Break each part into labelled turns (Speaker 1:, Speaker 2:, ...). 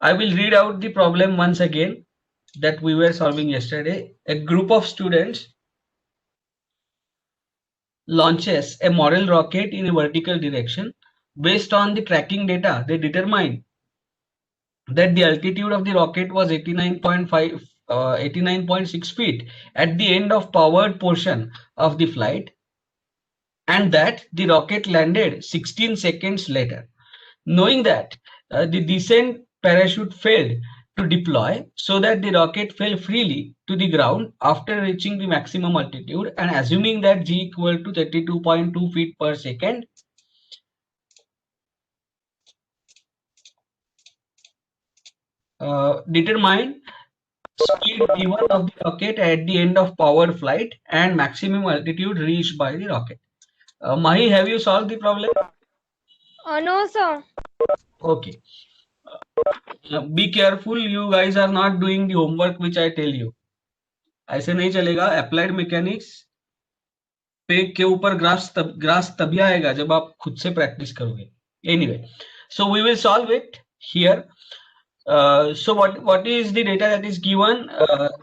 Speaker 1: I will read out the problem once again that we were solving yesterday. A group of students launches a model rocket in a vertical direction. Based on the tracking data, they determine that the altitude of the rocket was 89.6 feet at the end of powered portion of the flight, and that the rocket landed 16 seconds later. Knowing that the descent parachute failed to deploy, so that the rocket fell freely to the ground after reaching the maximum altitude, and assuming that g equal to 32.2 feet per second, determine speed v1 of the rocket at the end of powered flight and maximum altitude reached by the rocket. Mahi, have you solved the problem?
Speaker 2: No, sir.
Speaker 1: Okay. Be careful, you guys are not doing the homework which I tell you. ऐसे नहीं चलेगा. Applied mechanics पे के ऊपर grass तभी आएगा जब आप खुद से प्रैक्टिस करोगे. Anyway, so we will solve it here. So what is the data that is given?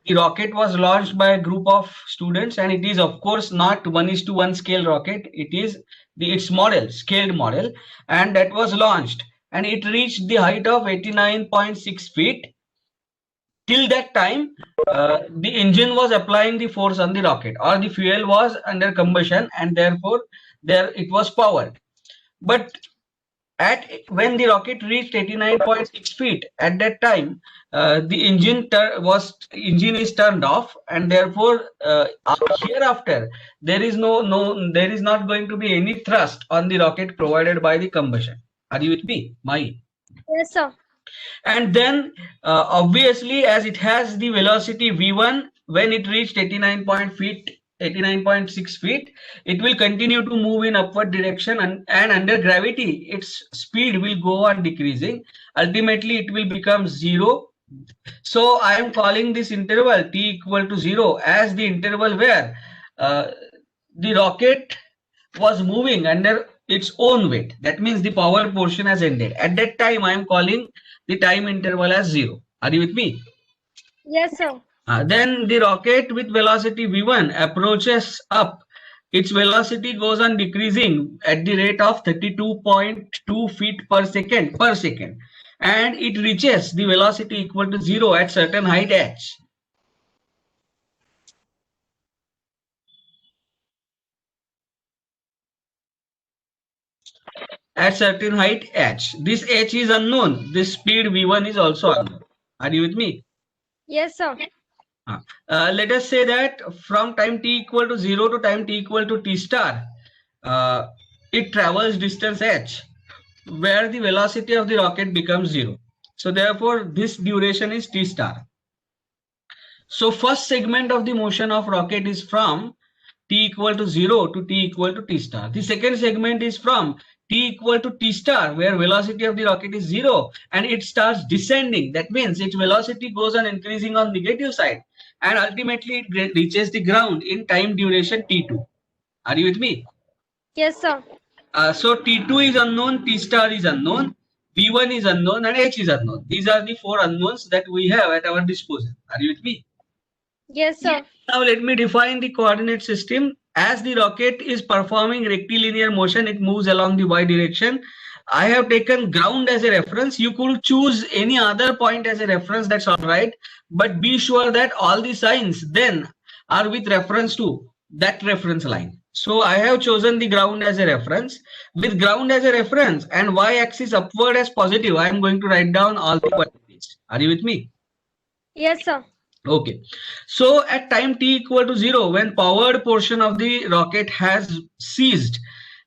Speaker 1: The rocket was launched by a group of students, and it is of course not 1:1 scale rocket. It is its model, scaled model, and that was launched, and it reached the height of 89.6 feet. Till that time, the engine was applying the force on the rocket, or the fuel was under combustion, and therefore there it was powered. But when the rocket reached 89.6 feet, at that time the engine is turned off, and therefore hereafter there is there is not going to be any thrust on the rocket provided by the combustion. Are you with me, Mai?
Speaker 2: Yes, sir.
Speaker 1: And then obviously, as it has the velocity v1, when it reached 89.6 feet, it will continue to move in upward direction, and under gravity its speed will go on decreasing. Ultimately it will become 0. So I am calling this interval t equal to 0 as the interval where the rocket was moving under its own weight. That means the power portion has ended. At that time I am calling the time interval as 0. Are you with me?
Speaker 2: Yes, sir.
Speaker 1: Then the rocket with velocity v1 approaches up. Its velocity goes on decreasing at the rate of 32.2 feet per second, and it reaches the velocity equal to 0 at certain height h. At certain height h. This h is unknown. This speed v1 is also unknown. Are you with me?
Speaker 2: Yes, sir.
Speaker 1: Let us say that from time t equal to 0 to time t equal to t star, it travels distance h, where the velocity of the rocket becomes 0. So therefore this duration is t star. So first segment of the motion of rocket is from t equal to 0 to t equal to t star. The second segment is from t equal to t star, where velocity of the rocket is 0 and it starts descending. That means its velocity goes on increasing on negative side, and ultimately it reaches the ground in time duration t2. Are you with me?
Speaker 2: Yes, sir.
Speaker 1: So t2 is unknown, t star is unknown, v1 is unknown, and h is unknown. These are the four unknowns that we have at our disposal. Are you with me?
Speaker 2: Yes, sir.
Speaker 1: Now let me define the coordinate system. As the rocket is performing rectilinear motion, it moves along the y direction. I have taken ground as a reference. You could choose any other point as a reference, that's all right. But be sure that all the signs then are with reference to that reference line. So I have chosen the ground as a reference. With ground as a reference and y-axis upward as positive, I am going to write down all the quantities. Are you with me?
Speaker 2: Yes, sir.
Speaker 1: Okay, so at time t equal to 0, when powered portion of the rocket has ceased,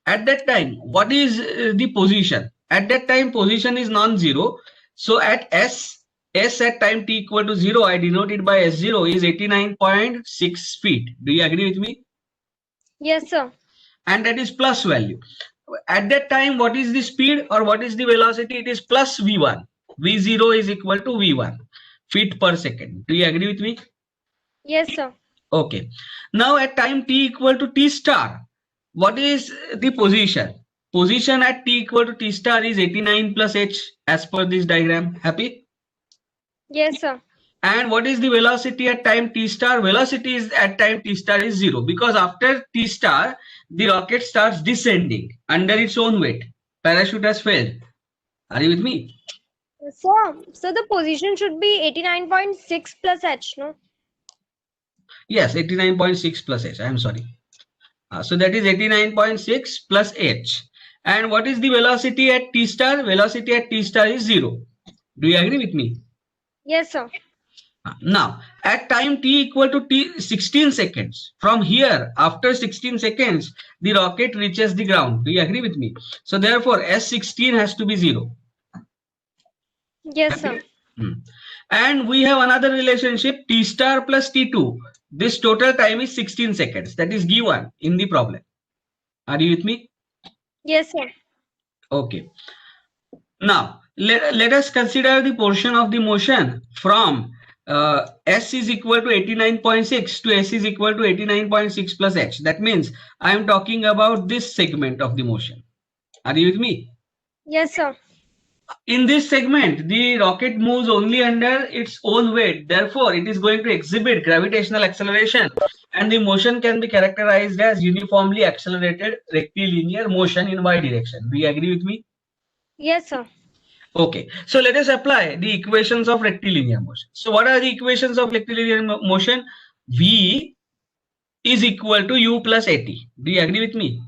Speaker 1: at that time what is the position? At that time position is non-zero. So at s at time t equal to 0, I denote it by s0, is 89.6 feet. Do you agree with me?
Speaker 2: Yes, sir.
Speaker 1: And that is plus value. At that time, what is the speed or what is the velocity? It is plus v1. v0 is equal to v1 feet per second. Do you agree with me?
Speaker 2: Yes, sir.
Speaker 1: Okay. Now at time t equal to t star, what is the position? Position at t equal to t star is 89 plus h as per this diagram. Happy?
Speaker 2: Yes, sir.
Speaker 1: And what is the velocity at time t star? Velocity is at time t star is 0, because after t star, the rocket starts descending under its own weight. Parachute has failed. Are you with me?
Speaker 2: So the position should be 89.6 plus h, no?
Speaker 1: Yes, 89.6 plus h. I am sorry. So that is 89.6 plus h. And what is the velocity at t star? Velocity at t star is 0. Do you agree with me?
Speaker 2: Yes, sir.
Speaker 1: Now, at time t equal to t 16 seconds, from here, after 16 seconds, the rocket reaches the ground. Do you agree with me? So therefore, S16 has to be 0.
Speaker 2: Yes, sir.
Speaker 1: And we have another relationship, t star plus t2. This total time is 16 seconds. That is given in the problem. Are you with me?
Speaker 2: Yes, sir.
Speaker 1: Okay. Now, let us consider the portion of the motion from S is equal to 89.6 to S is equal to 89.6 plus h. That means I am talking about this segment of the motion. Are you with me?
Speaker 2: Yes, sir.
Speaker 1: In this segment, the rocket moves only under its own weight. Therefore, it is going to exhibit gravitational acceleration, and the motion can be characterized as uniformly accelerated rectilinear motion in y direction. Do you agree with me?
Speaker 2: Yes, sir.
Speaker 1: Okay, so let us apply the equations of rectilinear motion. So what are the equations of rectilinear motion? V is equal to u plus at. Do you agree with me?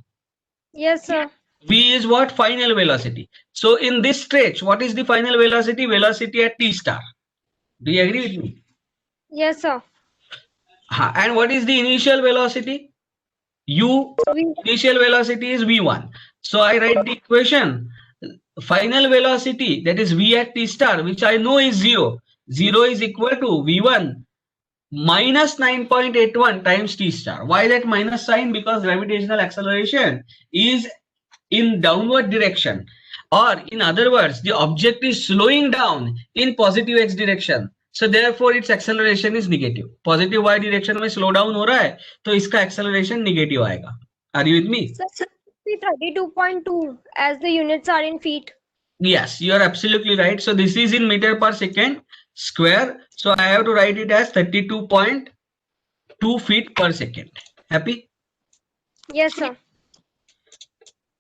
Speaker 2: Yes, sir.
Speaker 1: V is what? Final velocity. So in this stretch, what is the final velocity? Velocity at t star. Do you agree with me?
Speaker 2: Yes, sir.
Speaker 1: And what is the initial velocity? U, initial velocity is v1. So I write the equation. Final velocity, that is v at t star, which I know is 0. 0 is equal to v1 minus 9.81 times t star. Why that minus sign? Because gravitational acceleration is in downward direction, or in other words, the object is slowing down in positive x direction. So therefore its acceleration is negative. Positive y direction में slow down हो रहा है, तो इसका acceleration negative आएगा. Are you with me?
Speaker 2: Sir, should be 32.2 as the units are in feet.
Speaker 1: Yes, you are absolutely right. So this is in meter per second square. So I have to write it as 32.2 feet per second. Happy?
Speaker 2: Yes, sir.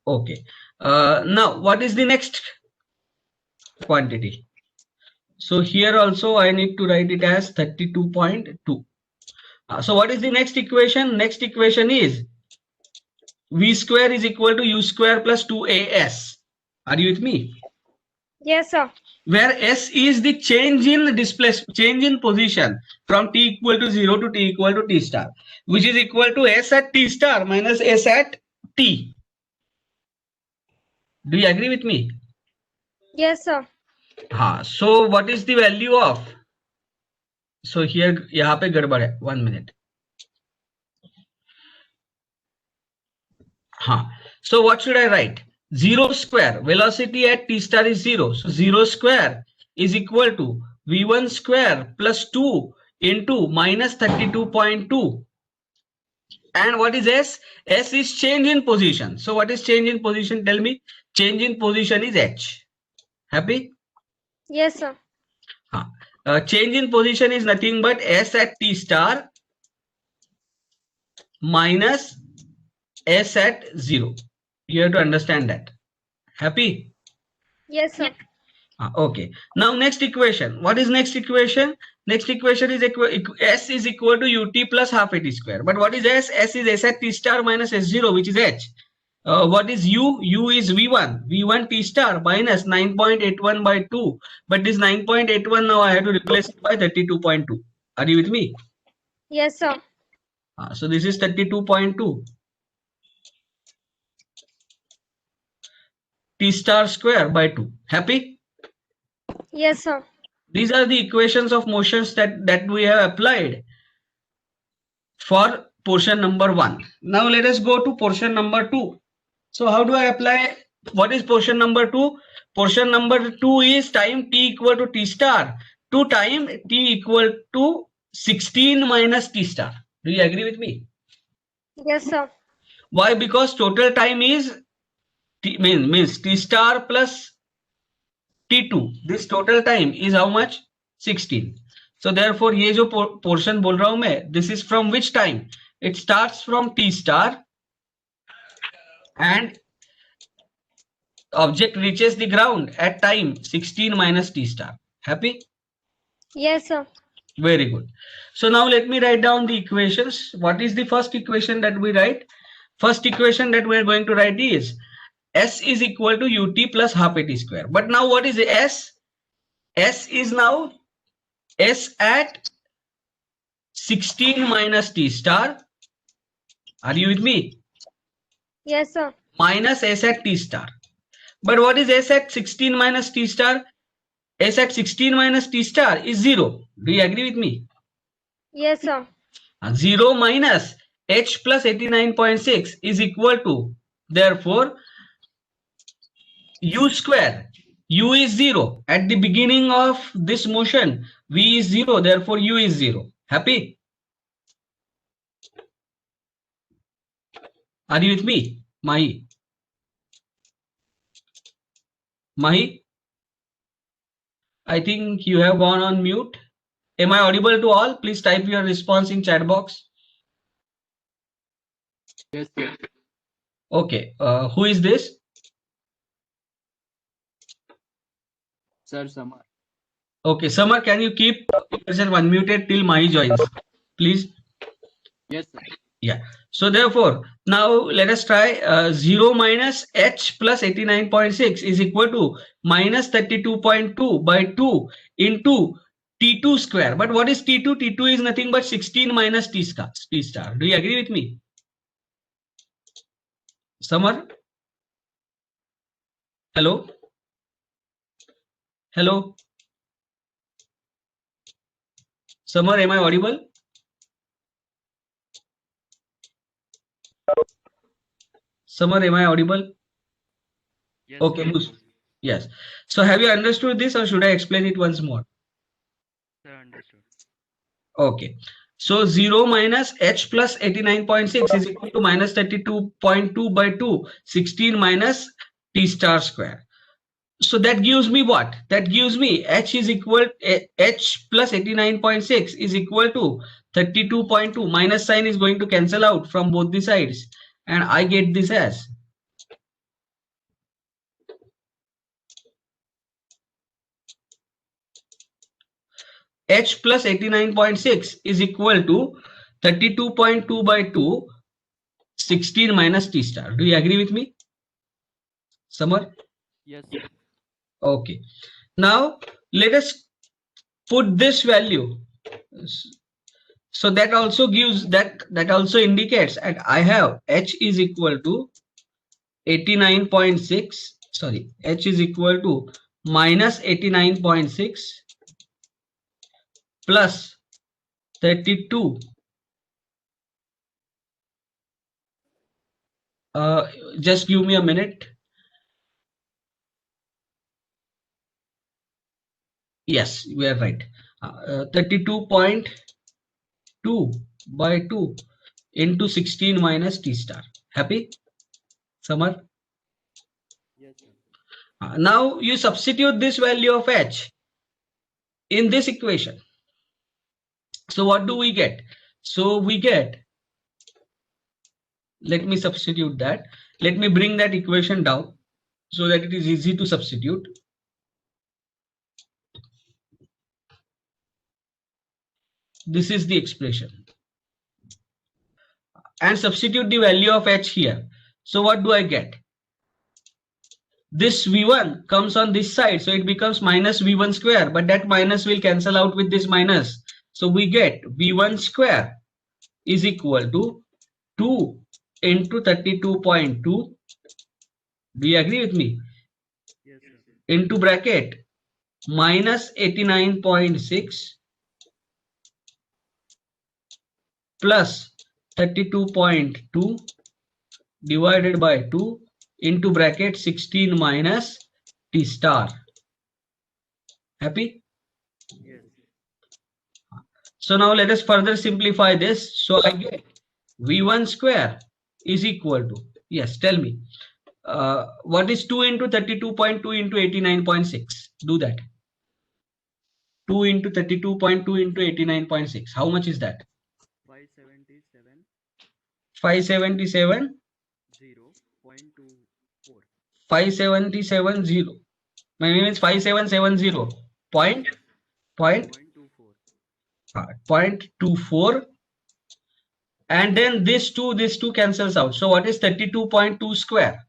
Speaker 1: Okay. Now, what is the next quantity? So here also I need to write it as 32.2. So what is the next equation? Next equation is V square is equal to U square plus 2AS. Are you with me?
Speaker 2: Yes, sir.
Speaker 1: Where S is the change in displacement, change in position from t equal to 0 to t equal to t star, which is equal to S at t star minus S at t. Do you agree with me?
Speaker 2: Yes, sir.
Speaker 1: So what is the value of? So here यहाँ पे गड़बड़ है. 1 minute. So what should I write? 0 square, velocity at t star is 0. So 0 square is equal to v1 square plus 2 into minus 32.2. And what is S? S is change in position. So what is change in position? Tell me. Change in position is h. Happy?
Speaker 2: Yes, sir.
Speaker 1: Change in position is nothing but S at t star minus S at 0. You have to understand that. Happy?
Speaker 2: Yes, sir.
Speaker 1: Okay. Now next equation. What is next equation? Next equation is S is equal to ut plus half at square. But what is S? S is S at t star minus S0, which is h. What is U? U is V1. V1 t star minus 9.81 by 2. But this 9.81 now I have to replace it by 32.2. Are you with me?
Speaker 2: Yes, sir.
Speaker 1: So this is 32.2. T star square by 2. Happy?
Speaker 2: Yes, sir.
Speaker 1: These are the equations of motions that we have applied for portion number 1. Now let us go to portion number 2. So how do I apply? What is portion number 2? Portion number 2 is time t equal to t star to time t equal to 16 minus t star. Do you agree with me?
Speaker 2: Yes, sir.
Speaker 1: Why? Because total time is means t star plus t2. This total time is how much? 16. So therefore ये जो portion बोल रहा हूं मैं, this is from which time? It starts from t star and object reaches the ground at time 16 minus t star. Happy?
Speaker 2: Yes, sir.
Speaker 1: Very good. So now let me write down the equations. What is the first equation that we write? First equation that we are going to write is S is equal to ut plus half at square. But now what is S? S is now S at 16 minus t star. Are you with me?
Speaker 2: Yes, sir.
Speaker 1: Minus S at t star. But what is S at 16 minus t star? S at 16 minus t star is 0. Do you agree with me?
Speaker 2: Yes, sir.
Speaker 1: 0 minus h plus 89.6 is equal to, therefore, u square. U is 0. At the beginning of this motion, v is 0. Therefore, u is 0. Happy? Are you with me? Mahi? Mahi? I think you have gone on mute. Am I audible to all? Please type your response in chat box.
Speaker 3: Yes, sir.
Speaker 1: Okay. Who is this?
Speaker 3: Sir, Samar.
Speaker 1: Okay. Samar, can you keep yourself unmuted till Mahi joins? Please.
Speaker 3: Yes, sir.
Speaker 1: Yeah. So therefore, now let us try 0 minus h plus 89.6 is equal to minus 32.2 by 2 into t2 square. But what is t2? T2 is nothing but 16 minus t star. T star. Do you agree with me? Samar? Hello? Hello? Samar, am I audible? Samar, am I audible?
Speaker 3: Yes,
Speaker 1: Okay,
Speaker 3: sir.
Speaker 1: Mus. Yes. So have you understood this or should I explain it once more?
Speaker 3: Sir, understood.
Speaker 1: Okay. So 0 minus h plus 89.6 is equal to minus 32.2 by 2, 16 minus t star square. So that gives me what? That gives me h is equal, h plus 89.6 is equal to 32.2. Minus sign is going to cancel out from both the sides. And I get this as h plus 89.6 is equal to 32.2 by 2, 16 minus t star. Do you agree with me? Samar?
Speaker 3: Yes, sir.
Speaker 1: Okay. Now let us put this value. So that also gives that also indicates that I have h is equal to 89.6. Sorry, h is equal to minus 89.6 plus 32. Just give me a minute. Yes, we are right. 32.2 by 2 into 16 minus t star. Happy? Samar?
Speaker 3: Yes, sir.
Speaker 1: Now you substitute this value of h in this equation. So what do we get? So we get, let me substitute that. Let me bring that equation down so that it is easy to substitute. This is the expression. And substitute the value of h here. So what do I get? This v1 comes on this side, so it becomes minus v1 square, but that minus will cancel out with this minus. So we get v1 square is equal to 2 into 32.2. Do you agree with me?
Speaker 3: Yes, sir.
Speaker 1: Into bracket minus 89.6 plus 32.2 divided by 2 into bracket 16 minus t star. Happy?
Speaker 3: Yes.
Speaker 1: So now let us further simplify this. So I get v1 square is equal to, yes, tell me, what is 2 into 32.2 into 89.6? Do that. 2 into 32.2 into 89.6. How much is that?
Speaker 3: 577
Speaker 1: 577
Speaker 3: 0.24.
Speaker 1: 577 my name is 5770 point
Speaker 3: 0.24.
Speaker 1: 0.24, and then this two cancels out. So what is 32.2 square?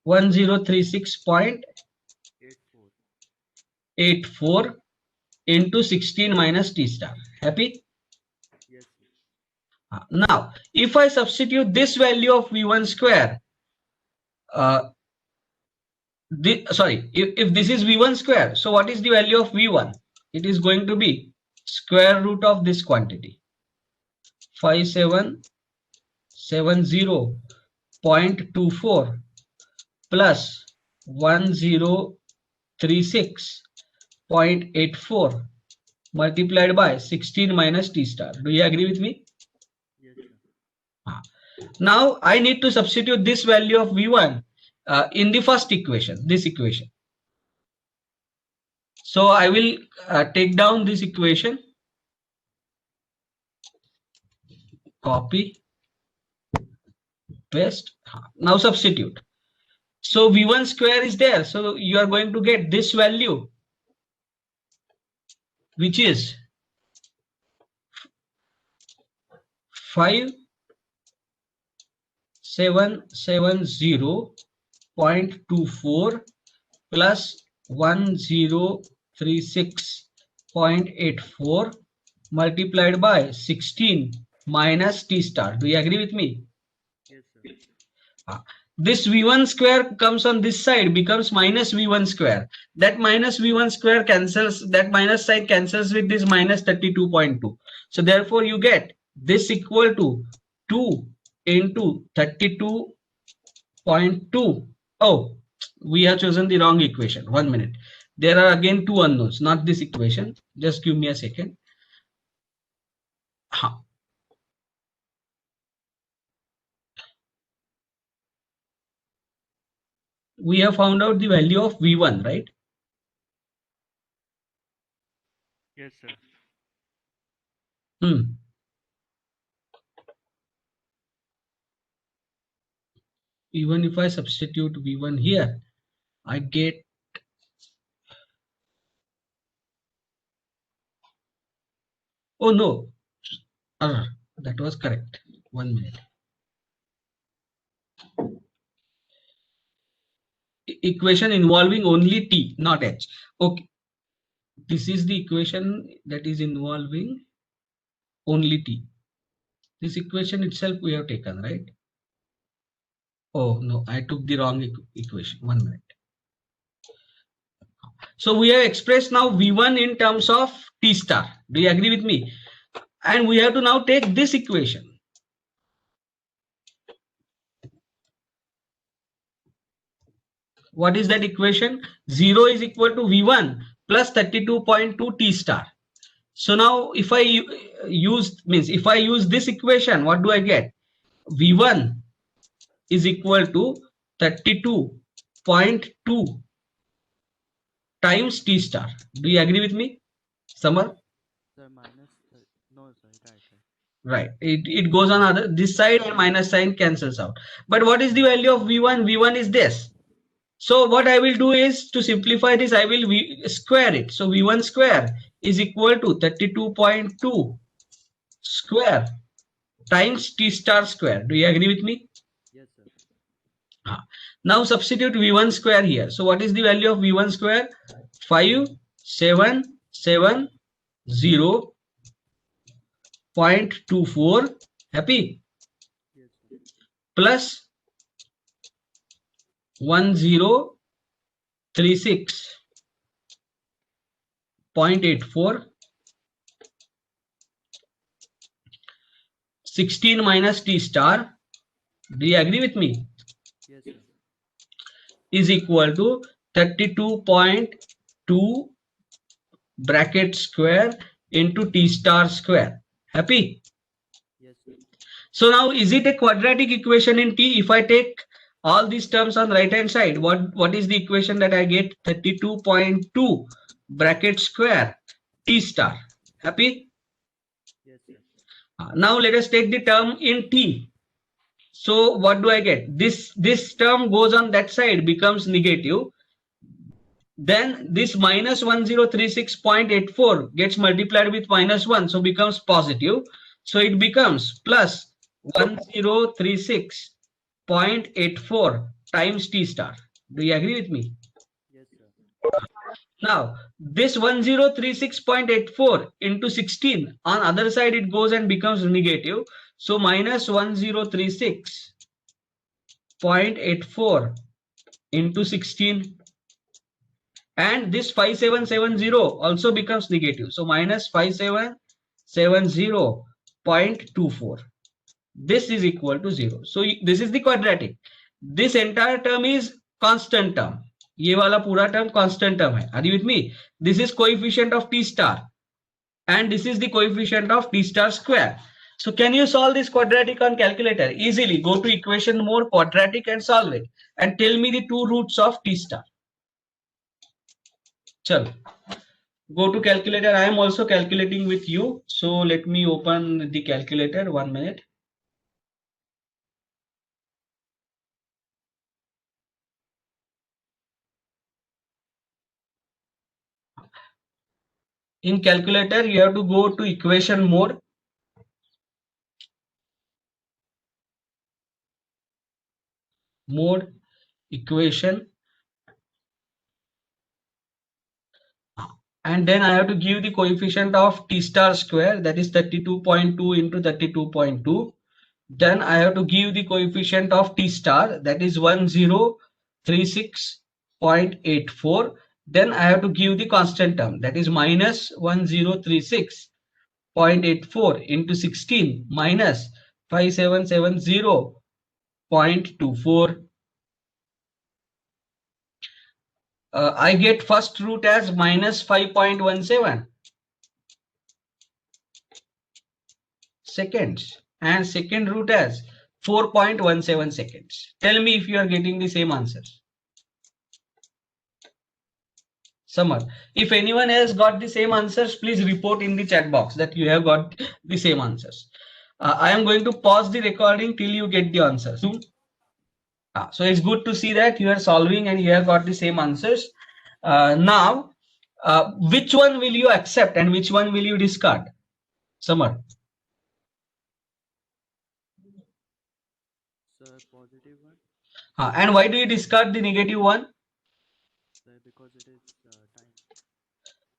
Speaker 3: 1036.84.
Speaker 1: 1036.84 into 16 minus t star. Happy?
Speaker 3: Yes, sir.
Speaker 1: Now, if I substitute this value of v1 square, if this is v1 square, so what is the value of v1? It is going to be square root of this quantity, 5770.24 plus 1036.84 multiplied by 16 minus t star. Do you agree with me?
Speaker 3: Yes, sir.
Speaker 1: Now I need to substitute this value of v1 in the first equation, this equation. So I will take down this equation, copy, paste. Now substitute. So v1 square is there. So you are going to get this value, which is 5770.24 plus 1036.84 multiplied by 16 minus t star. Do you agree with me?
Speaker 3: Yes, sir.
Speaker 1: This v1 square comes on this side, becomes minus v1 square. That minus v1 square cancels, that minus sign cancels with this minus 32.2. So therefore you get this equal to 2 into 32.2. Oh, we have chosen the wrong equation. 1 minute. There are again two unknowns, not this equation. Just give me a second. We have found out the value of v1, right?
Speaker 3: Yes, sir.
Speaker 1: Even if I substitute v1 here, I get oh no, that was correct. 1 minute. Equation involving only t, not h. Okay, this is the equation that is involving only t. This equation itself we have taken, right? Oh no, I took the wrong equation. 1 minute. So we have expressed now v1 in terms of t star. Do you agree with me? And we have to now take this equation. What is that equation? 0 is equal to v1 plus 32.2 t star. So now if I use this equation, what do I get? v1 is equal to 32.2 times t star. Do you agree with me, Samar?
Speaker 3: Sir, minus. No, sir.
Speaker 1: Right.
Speaker 3: Right.
Speaker 1: It goes on this side and minus sign cancels out. But what is the value of v1? v1 is this. So what I will do is, to simplify this, I will square it. So v1 square is equal to 32.2 square times t star square. Do you agree with me?
Speaker 3: Yes, sir.
Speaker 1: Now substitute v1 square here. So what is the value of v1 square? 5770.24. Happy?
Speaker 3: Yes, sir.
Speaker 1: Plus 1036.84, 16 minus t star. Do you agree with me?
Speaker 3: Yes, sir.
Speaker 1: Is equal to 32.2 bracket square into t star square. Happy?
Speaker 3: Yes, sir.
Speaker 1: So now is it a quadratic equation in t? If I take all these terms on right hand side. What is the equation that I get? 32.2 bracket square t star. Happy?
Speaker 3: Yes, sir.
Speaker 1: Now let us take the term in t. So what do I get? This term goes on that side, becomes negative. Then this minus 1036.84 gets multiplied with minus 1, so becomes positive. So it becomes plus 1036.84 times t star. Do you agree with me?
Speaker 3: Yes, sir.
Speaker 1: Now this 1036.84 into 16, on other side it goes and becomes negative. So minus 1036.84 into 16, and this 5770 also becomes negative. So minus 5770.24. This is equal to 0. So this is the quadratic. This entire term is constant term. ये वाला पूरा term constant term है. Are you with me? This is coefficient of t star, and this is the coefficient of t star square. So can you solve this quadratic on calculator? Easily go to equation more quadratic and solve it, and tell me the two roots of t star. Chalo. Go to calculator. I am also calculating with you. So let me open the calculator. 1 minute. In calculator, you have to go to equation mode. Mode, equation. And then I have to give the coefficient of t star square, that is 32.2 into 32.2. Then I have to give the coefficient of t star, that is 1036.84. Then I have to give the constant term, that is minus 1036.84 into 16 minus 5770.24. I get first root as minus 5.17 seconds and second root as 4.17 seconds. Tell me if you are getting the same answers. Summer. If anyone else got the same answers, please report in the chat box that you have got the same answers. I am going to pause the recording till you get the answers. So it's good to see that you are solving and you have got the same answers. Now, which one will you accept and which one will you discard? Summer.
Speaker 3: Sir, positive one.
Speaker 1: And why do you discard the negative one?
Speaker 3: Sir, because it is time.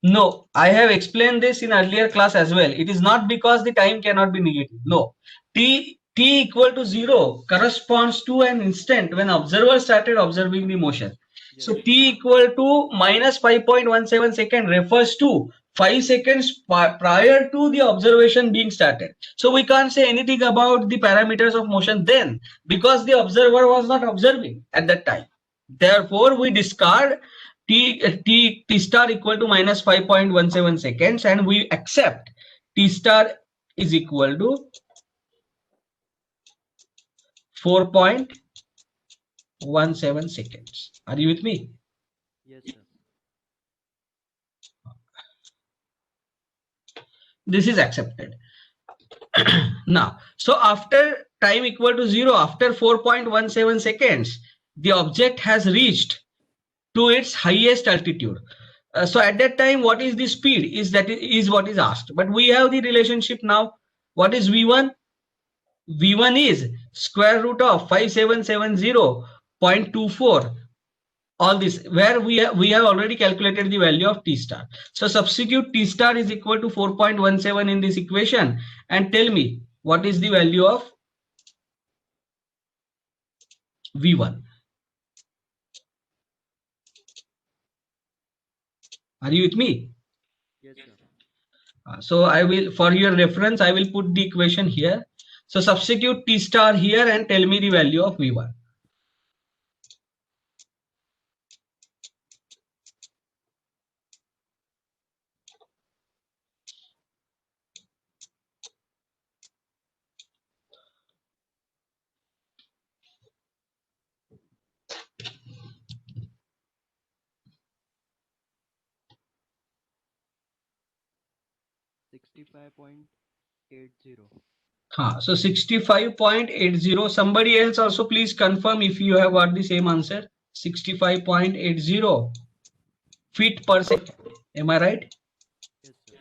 Speaker 1: No, I have explained this in earlier class as well. It is not because the time cannot be negative. No, t equal to 0 corresponds to an instant when observer started observing the motion.
Speaker 3: Yes,
Speaker 1: So
Speaker 3: sir.
Speaker 1: t equal to minus 5.17 second refers to 5 seconds prior to the observation being started. So we can't say anything about the parameters of motion then, because the observer was not observing at that time. Therefore, we discard t star equal to minus 5.17 seconds, and we accept t star is equal to 4.17 seconds. Are you with me?
Speaker 3: Yes, sir.
Speaker 1: This is accepted. Now, so after time equal to 0, after 4.17 seconds, the object has reached to its highest altitude. So at that time, what is the speed is what is asked. But we have the relationship now. What is v1? V1 is square root of 5770.24. All this where we have already calculated the value of t star. So substitute t star is equal to 4.17 in this equation and tell me what is the value of V1. Are you with me?
Speaker 3: Yes, sir.
Speaker 1: So I will, for your reference, I will put the equation here. So substitute t star here and tell me the value of V1.
Speaker 3: 65.80.
Speaker 1: So 65.80. Somebody else also please confirm if you have got the same answer. 65.80 feet per second. Am I right?
Speaker 3: Yes, sir.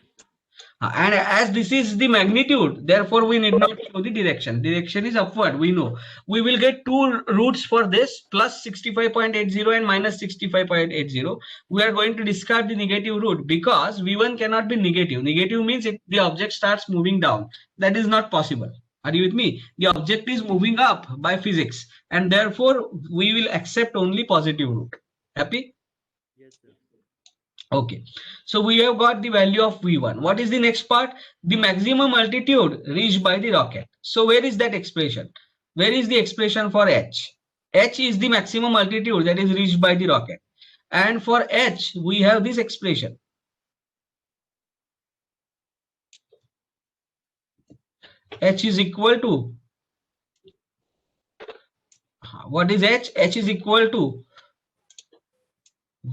Speaker 1: And as this is the magnitude, therefore we need not show the direction. Direction is upward, we know. We will get two roots for this, plus 65.80 and minus 65.80. We are going to discard the negative root because V1 cannot be negative. Negative means if the object starts moving down. That is not possible. Are you with me? The object is moving up by physics, and therefore we will accept only positive root. Happy?
Speaker 3: Yes, sir.
Speaker 1: Okay, so we have got the value of V1. What is the next part? The maximum altitude reached by the rocket. So where is that expression? Where is the expression for H? H is the maximum altitude that is reached by the rocket. And for H, we have this expression. H is equal to, what is H? H is equal to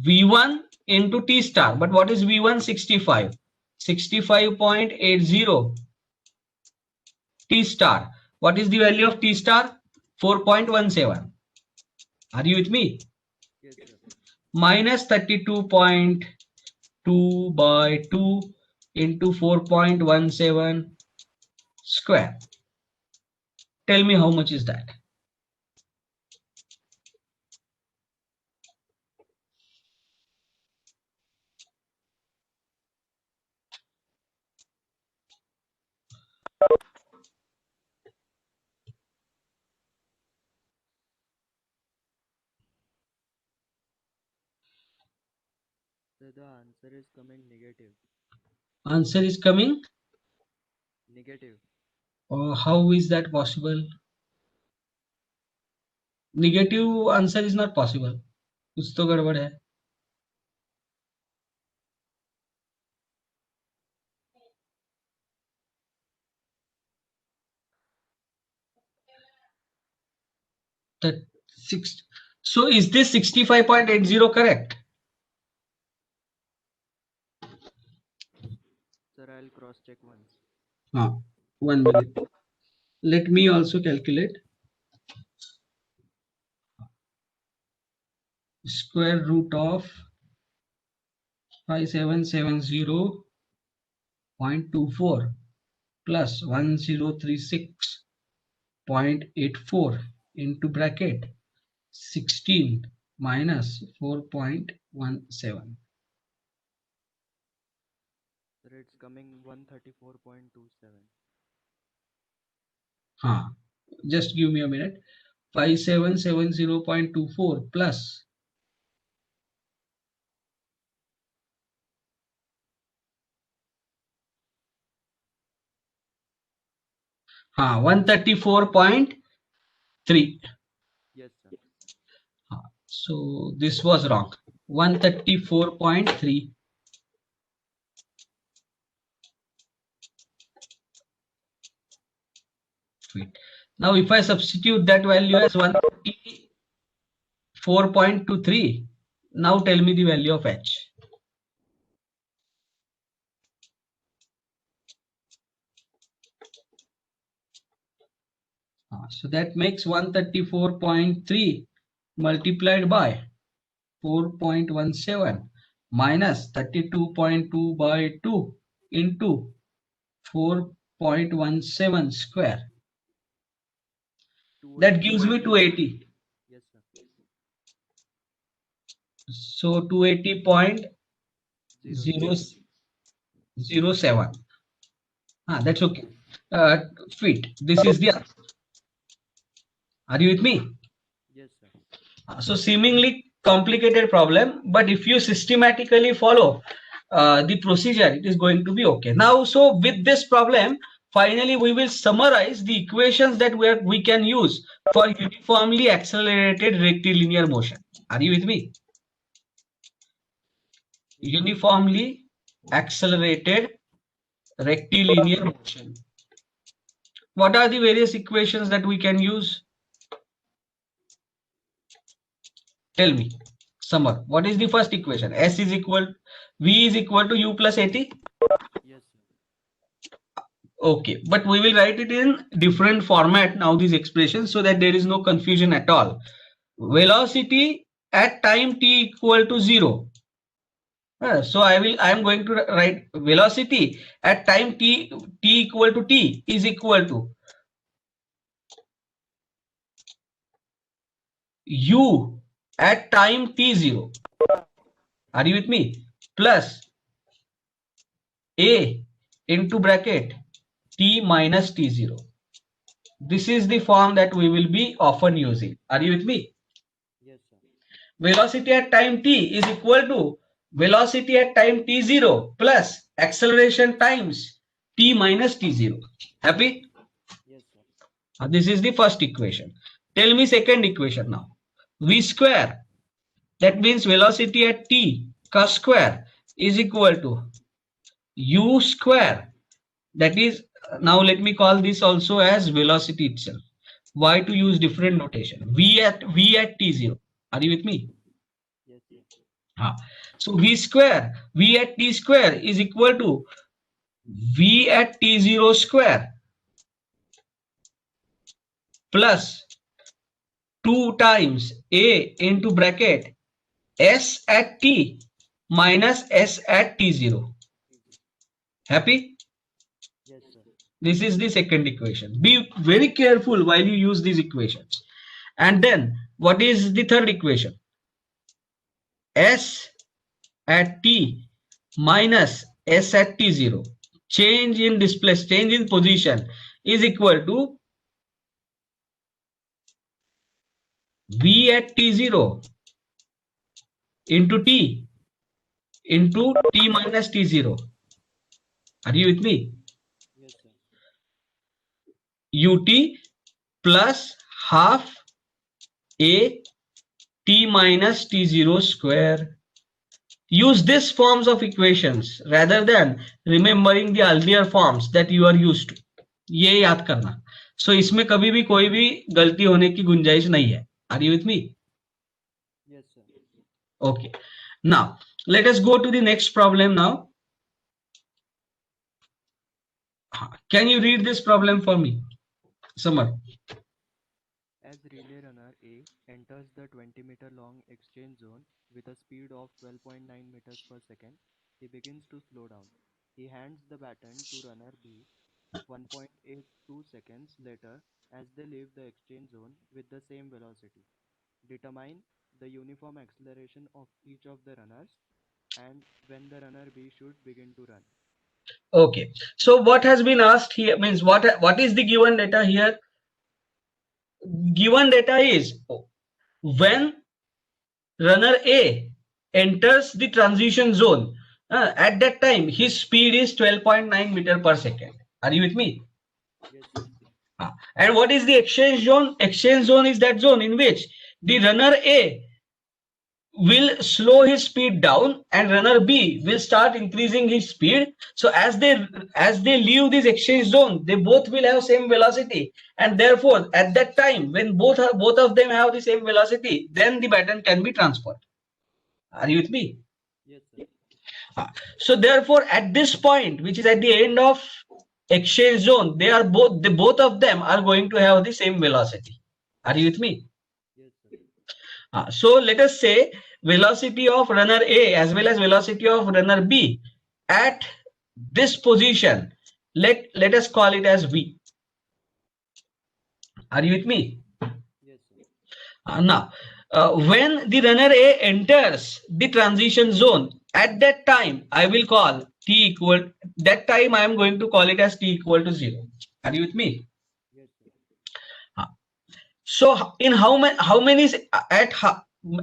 Speaker 1: V1 into T star. But what is V1? 65. 65.80 T star. What is the value of T star? 4.17. Are you with me?
Speaker 3: Yes, sir.
Speaker 1: Minus 32.2 by 2 into 4.17 square. Tell me how much is that?
Speaker 3: So the answer is coming negative.
Speaker 1: Answer is coming.
Speaker 3: Negative.
Speaker 1: How is that possible? Negative answer is not possible. कुछ तो गड़बड़ है. That six. So is this 65.80 correct?
Speaker 3: Sir, I'll cross check once.
Speaker 1: 1 minute. Let me also calculate. Square root of 5770.24 plus 1036.84 into bracket 16 minus 4.17.
Speaker 3: Sir, it's coming 134.27.
Speaker 1: Just give me a minute. 5770.24 plus 134.3.
Speaker 3: Yes, sir.
Speaker 1: So this was wrong. 134.3. Now if I substitute that value as 134.23, now tell me the value of H. So that makes 134.3 multiplied by 4.17 minus 32.2 by 2 into 4.17 square. That gives me 280.
Speaker 3: Yes, sir.
Speaker 1: So 280.007. That's okay. Feet. This is the answer. Are you with me?
Speaker 3: Yes, sir.
Speaker 1: So seemingly complicated problem, but if you systematically follow the procedure, it is going to be okay. Now, so with this problem, finally we will summarize the equations that we can use for uniformly accelerated rectilinear motion. Are you with me? Uniformly accelerated rectilinear motion. What are the various equations that we can use? Tell me. Summer. What is the first equation? V is equal to U plus AT.
Speaker 3: Yes, sir.
Speaker 1: Okay, but we will write it in different format now, these expressions, so that there is no confusion at all. Velocity at time t equal to 0. So I am going to write velocity at time t equal to t is equal to u at time t0. Are you with me? Plus a into bracket t minus t0. This is the form that we will be often using. Are you with me?
Speaker 3: Yes, sir.
Speaker 1: Velocity at time t is equal to velocity at time t0 plus acceleration times t minus t0. Happy?
Speaker 3: Yes, sir.
Speaker 1: This is the first equation. Tell me second equation now. V square, that means velocity at t cos square is equal to u square. That is, now let me call this also as velocity itself. Why to use different notation? V at t0. Are you with me?
Speaker 3: Yes, sir.
Speaker 1: So V at t square is equal to V at t0 square plus 2 times A into bracket S at t minus S at t0. Happy?
Speaker 3: Yes, sir.
Speaker 1: This is the second equation. Be very careful while you use these equations. And then what is the third equation? S at t minus S at t0. Change in displacement, change in position is equal to V at t0 into t into t minus t0. Are you with me?
Speaker 3: Yes, sir.
Speaker 1: Ut plus half a t minus t0 square. Use these forms of equations rather than remembering the earlier forms that you are used to. ये याद करना. So इसमें कभी भी कोई भी गलती होने की गुंजाइश नहीं है. Are you with me?
Speaker 3: Yes, sir.
Speaker 1: Okay. Now let us go to the next problem now. Can you read this problem for me, Samar?
Speaker 3: As relay runner A enters the 20-meter long exchange zone with a speed of 12.9 meters per second, he begins to slow down. He hands the baton to runner B 1.82 seconds later as they leave the exchange zone with the same velocity. Determine the uniform acceleration of each of the runners and when the runner B should begin to run.
Speaker 1: Okay. So what has been asked here means what is the given data here? Given data is when runner A enters the transition zone, at that time his speed is 12.9 meter per second. Are you with me?
Speaker 3: Yes, sir.
Speaker 1: And what is the exchange zone? Exchange zone is that zone in which the runner A will slow his speed down and runner B will start increasing his speed. So as they leave this exchange zone, they both will have same velocity, and therefore at that time when both of them have the same velocity, then the baton can be transferred. Are you with me?
Speaker 3: Yes, sir.
Speaker 1: So therefore at this point, which is at the end of exchange zone, both of them are going to have the same velocity. Are you with me?
Speaker 3: Yes, sir.
Speaker 1: So let us say velocity of runner A as well as velocity of runner B at this position. Let us call it as V. Are you with me?
Speaker 3: Yes, sir.
Speaker 1: Now, when the runner A enters the transition zone, at that time I will call t equal. That time I am going to call it as t equal to 0. Are you with me?
Speaker 3: Yes, sir.
Speaker 1: So in how many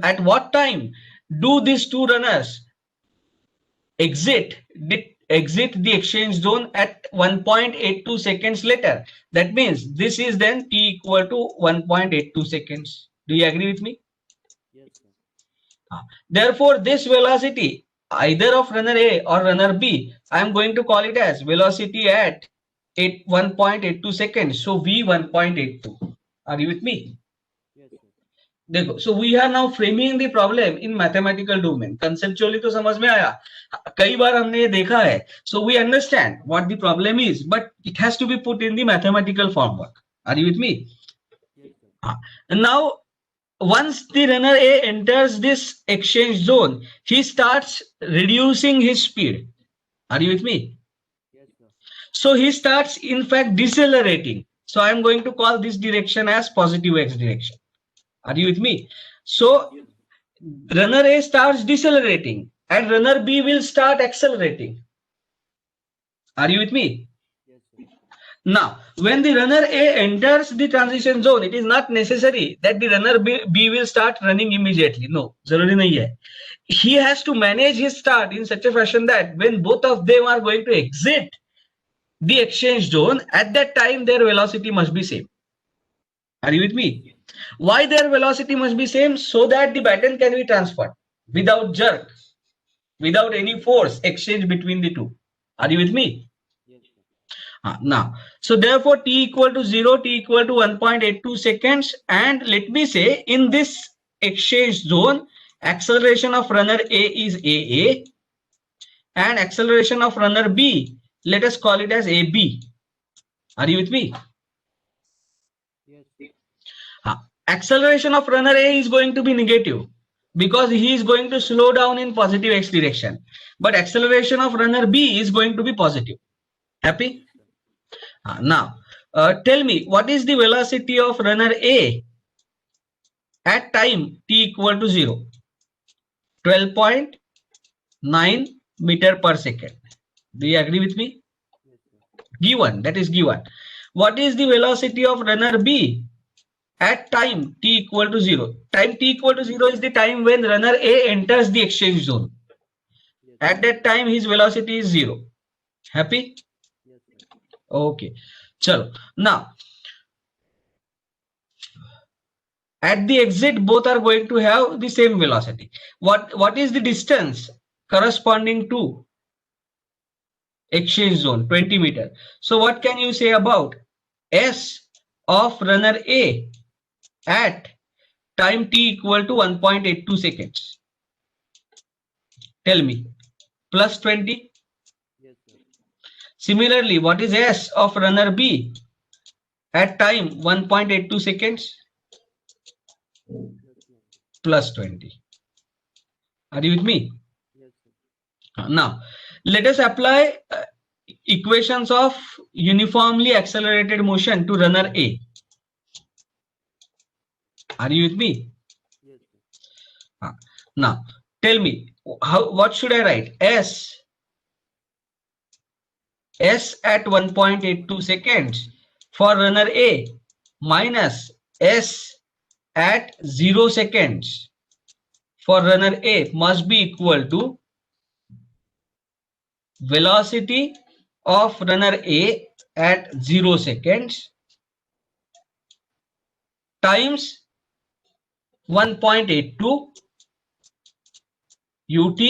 Speaker 1: at what time do these two runners exit the exchange zone at 1.82 seconds later? That means this is then t equal to 1.82 seconds. Do you agree with me?
Speaker 3: Yes, sir.
Speaker 1: Therefore this velocity either of runner A or runner B, I am going to call it as velocity at 1.82 seconds. So v 1.82. Are you with me?
Speaker 3: Yes, sir.
Speaker 1: देखो, so we are now framing the problem in mathematical domain. Conceptually तो समझ में आया, कई बार हमने ये देखा है. So we understand what the problem is, but it has to be put in the mathematical formwork. Are you with me?
Speaker 3: Yes, sir.
Speaker 1: Now once the runner A enters this exchange zone, he starts reducing his speed. Are you with me?
Speaker 3: Yes, sir.
Speaker 1: So he starts, in fact, decelerating. So I am going to call this direction as positive x direction. Are you with me? So
Speaker 3: Yes, sir.
Speaker 1: runner A starts decelerating and runner B will start accelerating. Are you with me?
Speaker 3: Yes, sir.
Speaker 1: Now, when the runner A enters the transition zone, it is not necessary that the runner B will start running immediately. No, zaruri nahi hai. He has to manage his start in such a fashion that when both of them are going to exit the exchange zone, at that time their velocity must be same. Are you with
Speaker 3: Yes,
Speaker 1: me?
Speaker 3: sir.
Speaker 1: Why their velocity must be same? So that the baton can be transferred without jerk, without any force exchange between the two. Are you with me?
Speaker 3: Yes, sir.
Speaker 1: Now, so therefore t equal to 0, t equal to 1.82 seconds, and let me say in this exchange zone, acceleration of runner A is AA and acceleration of runner B, let us call it as AB. Are you with me?
Speaker 3: Yes, sir.
Speaker 1: Acceleration of runner A is going to be negative because he is going to slow down in positive x direction, but acceleration of runner B is going to be positive. Happy?
Speaker 3: Yes, sir.
Speaker 1: Now, tell me, what is the velocity of runner A at time t equal to 0? 12.9 meter per second. Do you agree with me?
Speaker 3: Yes, sir.
Speaker 1: Given, that is given. What is the velocity of runner B at time t equal to 0? Time t equal to 0 is the time when runner A enters the exchange zone.
Speaker 3: Yes, sir.
Speaker 1: At that time, his velocity is 0. Happy?
Speaker 3: Yes, sir.
Speaker 1: Okay. Chalo. Now, at the exit, both are going to have the same velocity. What is the distance corresponding to exchange zone? 20 meter. So what can you say about S of runner A at time t equal to 1.82 seconds? Tell me. Plus 20.
Speaker 3: Yes, sir.
Speaker 1: Similarly, what is S of runner B at time 1.82 seconds?
Speaker 3: Plus 20.
Speaker 1: Plus 20. Are you with me?
Speaker 3: Yes, sir.
Speaker 1: Now, let us apply equations of uniformly accelerated motion to runner A. Are you with me?
Speaker 3: Yes, sir.
Speaker 1: Now, tell me, what should I write? S at 1.82 seconds for runner A minus S at 0 seconds for runner A must be equal to velocity of runner A at 0 seconds times 1.82 ut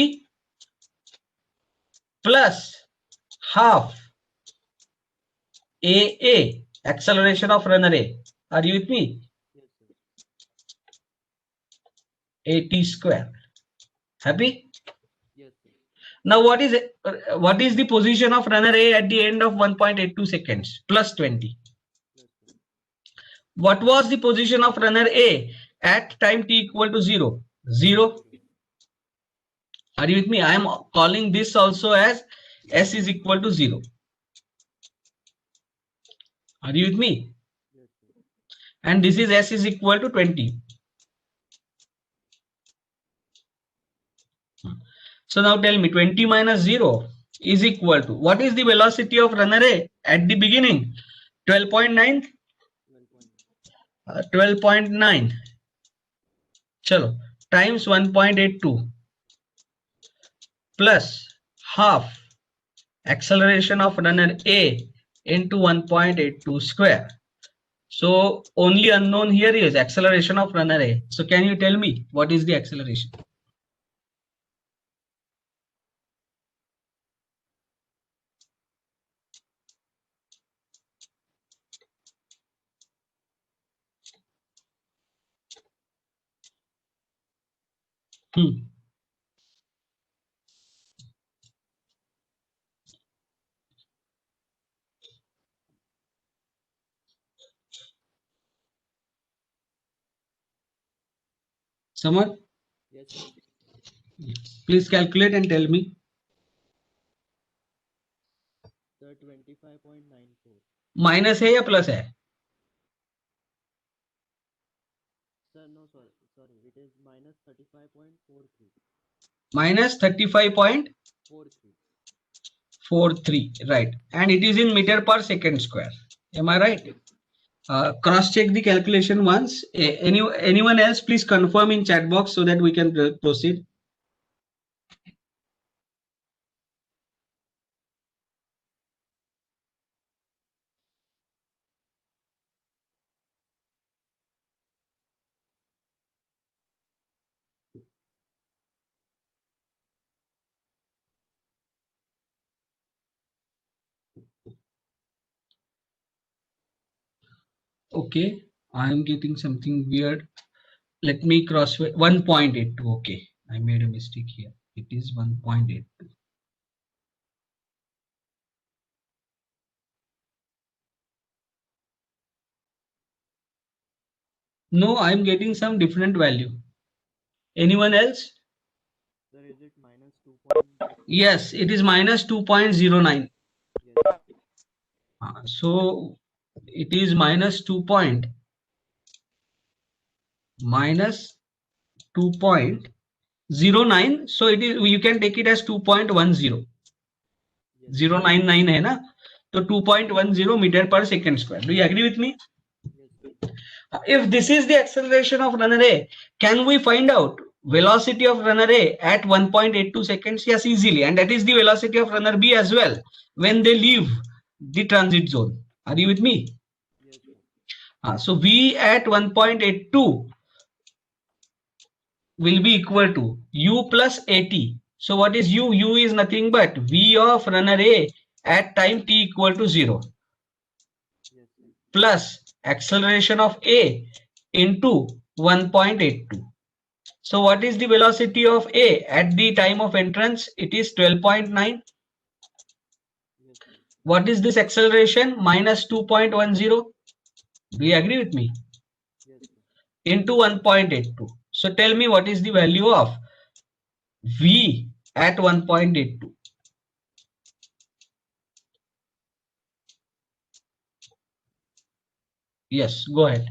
Speaker 1: plus half AA, acceleration of runner A. Are you with me?
Speaker 3: Yes, sir.
Speaker 1: AT square. Happy?
Speaker 3: Yes, sir.
Speaker 1: Now what is the position of runner A at the end of 1.82 seconds? Plus 20.
Speaker 3: Plus 20.
Speaker 1: What was the position of runner A at time t equal to 0? 0.
Speaker 3: 0.
Speaker 1: Are you with me? I am calling this also as S is equal to 0. Are you with me?
Speaker 3: Yes, sir.
Speaker 1: And this is S is equal to 20. So now tell me, 20 minus 0 is equal to, what is the velocity of runner A at the beginning? 12.9?
Speaker 3: 12.9.
Speaker 1: 12.9. Chalo, times 1.82 plus half acceleration of runner A into 1.82 square. So only unknown here is acceleration of runner A. So can you tell me what is the acceleration? Samar,
Speaker 3: Yes, sir.
Speaker 1: please calculate and tell me.
Speaker 3: Sir, 25.94.
Speaker 1: Minus है या plus है?
Speaker 3: Sir, no, sorry. It is minus 35.43.
Speaker 1: Minus 35.43,
Speaker 3: 43.
Speaker 1: right? And it is in meter per second square. Am I right? Cross check the calculation once. Anyone else, please confirm in chat box so that we can proceed. Okay, I am getting something weird. Let me cross 1.82. Okay, I made a mistake here. It is 1.82. No, I am getting some different value. Anyone else?
Speaker 3: Sir, is it minus 2.8?
Speaker 1: Yes, it is minus 2.09.
Speaker 3: Yes.
Speaker 1: So it is minus 2.09. So it is, you can take it as 2.10.
Speaker 3: Yes.
Speaker 1: 099 है ना, तो 2.10 meter per second square. Do you agree with me?
Speaker 3: Yes, sir.
Speaker 1: If this is the acceleration of runner A, can we find out velocity of runner A at 1.82 seconds? Yes, easily. And that is the velocity of runner B as well when they leave the transit zone. Are you with me?
Speaker 3: Yes, sir.
Speaker 1: So V at 1.82 will be equal to U plus AT. So what is U? U is nothing but V of runner A at time t equal to 0
Speaker 3: Yes, sir.
Speaker 1: plus acceleration of A into 1.82. So what is the velocity of A at the time of entrance? It is 12.9.
Speaker 3: Yes, sir.
Speaker 1: What is this acceleration? Minus 2.10. Do you agree with me?
Speaker 3: Yes, sir.
Speaker 1: Into 1.82. So tell me what is the value of V at 1.82. Yes, go ahead.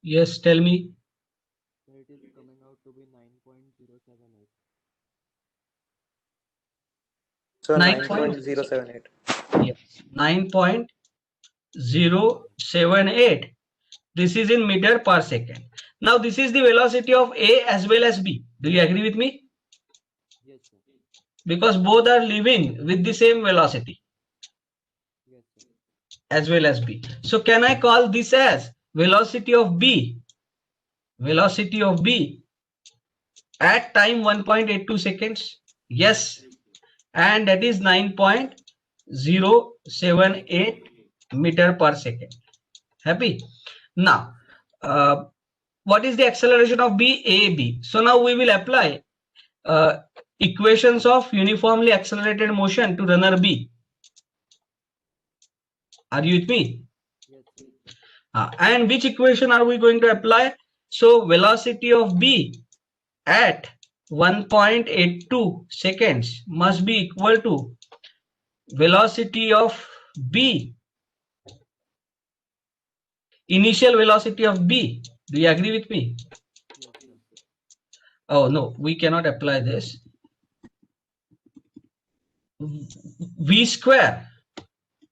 Speaker 1: Yes, tell me.
Speaker 3: So it is coming out to be 9.078.
Speaker 4: So
Speaker 1: 9.078.
Speaker 4: 9.078.
Speaker 1: Yes, 9.078. This is in meter per second. Now this is the velocity of A as well as B. Do you agree with me?
Speaker 3: Yes, sir.
Speaker 1: Because both are leaving with the same velocity
Speaker 3: Yes, sir.
Speaker 1: as well as B. So can I call this as velocity of B? Velocity of B at time 1.82 seconds? Yes. And that is 9.078 meter per second. Happy? Now, what is the acceleration of B? AB. So now we will apply equations of uniformly accelerated motion to runner B. Are you with me?
Speaker 3: Yes, sir.
Speaker 1: And which equation are we going to apply? So velocity of B at 1.82 seconds must be equal to velocity of B, initial velocity of B. Do you agree with me?
Speaker 3: Yes, sir.
Speaker 1: Oh no, we cannot apply this. V square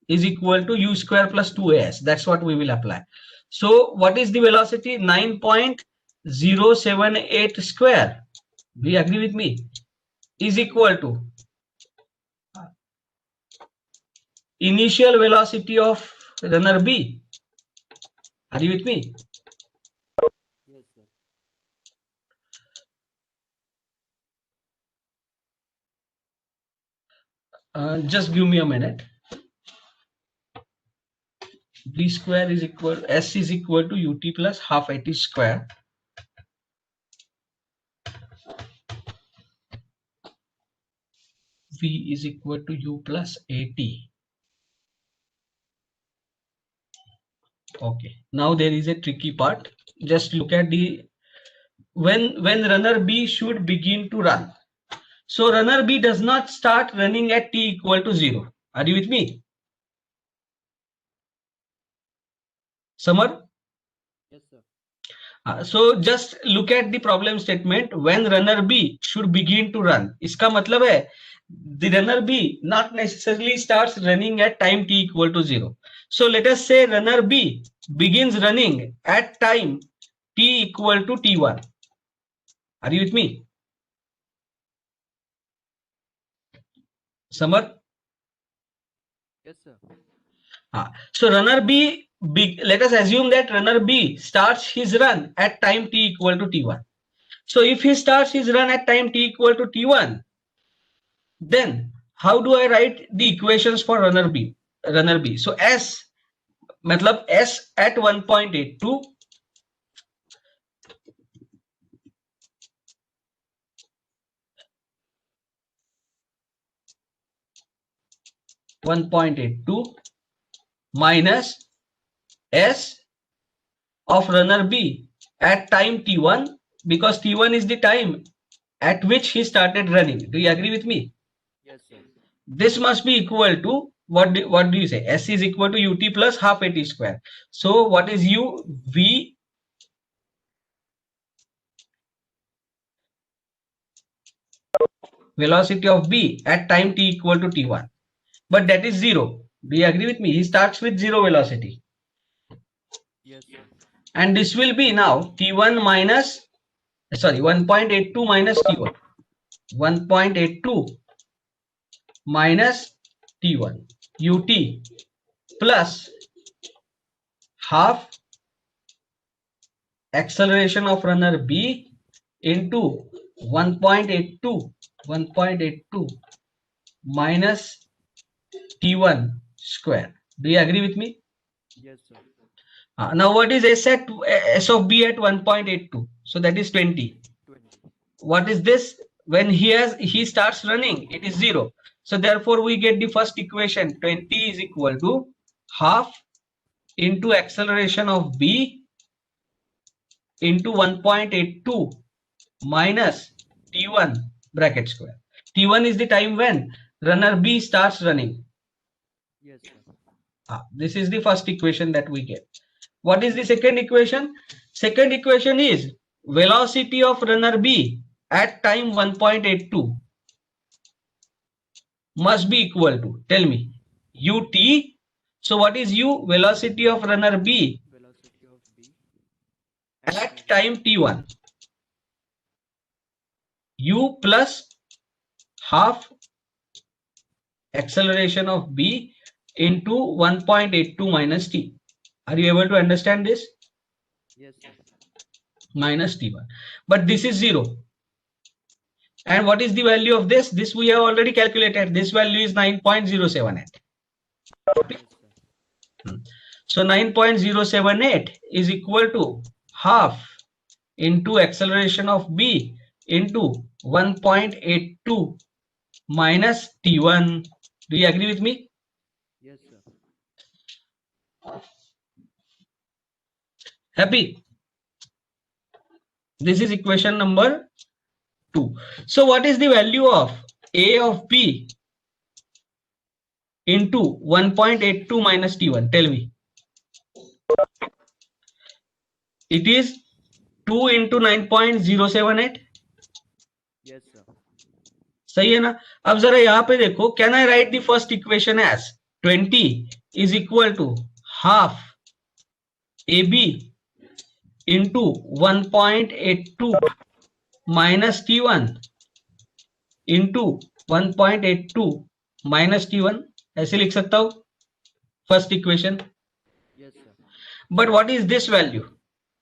Speaker 1: is equal to U square plus 2as. That's what we will apply. So what is the velocity? 9.078 square. Do you agree with me? Is equal to initial velocity of runner B. Are you with me?
Speaker 3: Yes, sir.
Speaker 1: Just give me a minute. V square is equal, S is equal to ut plus half at square. V is equal to u plus at. Okay, now there is a tricky part. Just look at the when runner B should begin to run. So runner B does not start running at t equal to 0. Are you with me? Samar?
Speaker 3: Yes, sir.
Speaker 1: So just look at the problem statement. When runner B should begin to run. इसका मतलब है the runner B not necessarily starts running at time t equal to 0. So let us say runner B begins running at time t equal to t1. Are you with me? Samar?
Speaker 3: Yes, sir.
Speaker 1: So runner B, let us assume that runner B starts his run at time t equal to t1. So if he starts his run at time t equal to t1, then how do I write the equations for runner B? So S, matlab S at 1.82, minus S of runner B at time t1, because t1 is the time at which he started running. Do you agree with me?
Speaker 3: Yes, sir.
Speaker 1: This must be equal to what do you say? S is equal to ut plus half at square. So what is u? V velocity of B at time t equal to t1, but that is 0. Do you agree with me? He starts with 0 velocity,
Speaker 3: Yes, sir.
Speaker 1: and this will be now t1 minus, sorry, 1.82 minus t1, 1.82 minus t1 ut plus half acceleration of runner B into 1.82 minus t1 square. Do you agree with me?
Speaker 3: Yes, sir.
Speaker 1: Now what is S of B at 1.82? So that is 20.
Speaker 3: 20.
Speaker 1: What is this? When he starts running, it is 0. So therefore we get the first equation, 20 is equal to half into acceleration of B into 1.82 minus t1 bracket square. T1 is the time when runner B starts running.
Speaker 3: Yes, sir.
Speaker 1: This is the first equation that we get. What is the second equation? Second equation is velocity of runner B at time 1.82 must be equal to, tell me, ut. So what is u? Velocity of runner B
Speaker 3: Velocity of B
Speaker 1: at time t1. U plus half acceleration of B into 1.82 minus t. Are you able to understand this?
Speaker 3: Yes, sir.
Speaker 1: Minus t1. But this is 0. And what is the value of this? This we have already calculated. This value is 9.078.
Speaker 3: Yes, sir.
Speaker 1: So 9.078 is equal to half into acceleration of B into 1.82 minus t1. Do you agree with me?
Speaker 3: Yes, sir.
Speaker 1: Happy? This is equation number 2. So what is the value of A of B into 1.82 minus t1? Tell me. It is 2 into 9.078.
Speaker 3: Yes, sir.
Speaker 1: सही है ना? अब जरा यहाँ पे देखो, can I write the first equation as 20 is equal to half AB into 1.82 minus t1 into 1.82 minus t1. ऐसे लिख सकता हूं first equation.
Speaker 3: Yes, sir.
Speaker 1: But what is this value?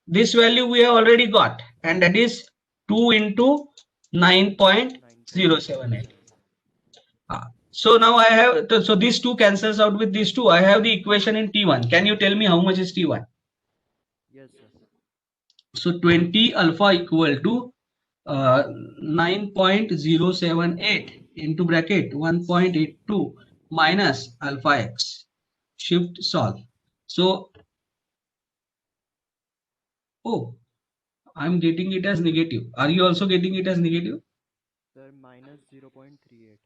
Speaker 1: This value we have already got, and that is 2 into 9.078. So now I have, so these two cancels out with these two. I have the equation in T1. Can you tell me how much is T1?
Speaker 3: Yes, sir.
Speaker 1: So 20 alpha equal to 9.078 into bracket 1.82 minus alpha x. Shift solve. So, oh, I'm getting it as negative. Are you also getting it as negative?
Speaker 3: Sir, minus 0.38.